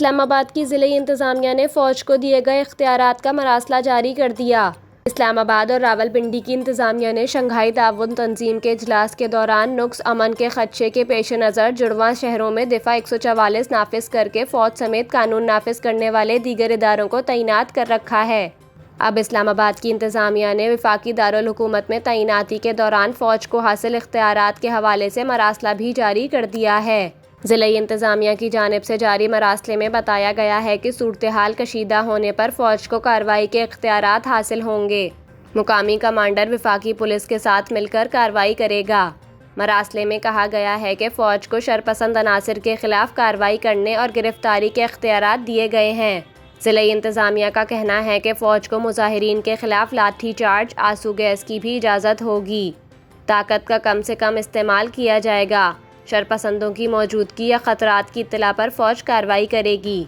اسلام آباد کی ضلعی انتظامیہ نے فوج کو دیے گئے اختیارات کا مراسلہ جاری کر دیا۔ اسلام آباد اور راولپنڈی کی انتظامیہ نے شنگھائی تعاون تنظیم کے اجلاس کے دوران نقص امن کے خدشے کے پیش نظر جڑواں شہروں میں دفاع 144 نافذ کرکے فوج سمیت قانون نافذ کرنے والے دیگر اداروں کو تعینات کر رکھا ہے۔ اب اسلام آباد کی انتظامیہ نے وفاقی دارالحکومت میں تعیناتی کے دوران فوج کو حاصل اختیارات کے حوالے سے مراسلہ بھی جاری کر دیا ہے۔ ضلعی انتظامیہ کی جانب سے جاری مراسلے میں بتایا گیا ہے کہ صورتحال کشیدہ ہونے پر فوج کو کارروائی کے اختیارات حاصل ہوں گے۔ مقامی کمانڈر وفاقی پولیس کے ساتھ مل کر کارروائی کرے گا۔ مراسلے میں کہا گیا ہے کہ فوج کو شرپسند عناصر کے خلاف کارروائی کرنے اور گرفتاری کے اختیارات دیے گئے ہیں۔ ضلعی انتظامیہ کا کہنا ہے کہ فوج کو مظاہرین کے خلاف لاٹھی چارج، آنسو گیس کی بھی اجازت ہوگی۔ طاقت کا کم سے کم استعمال کیا جائے گا۔ شرپسندوں کی موجودگی یا خطرات کی اطلاع پر فوج کارروائی کرے گی۔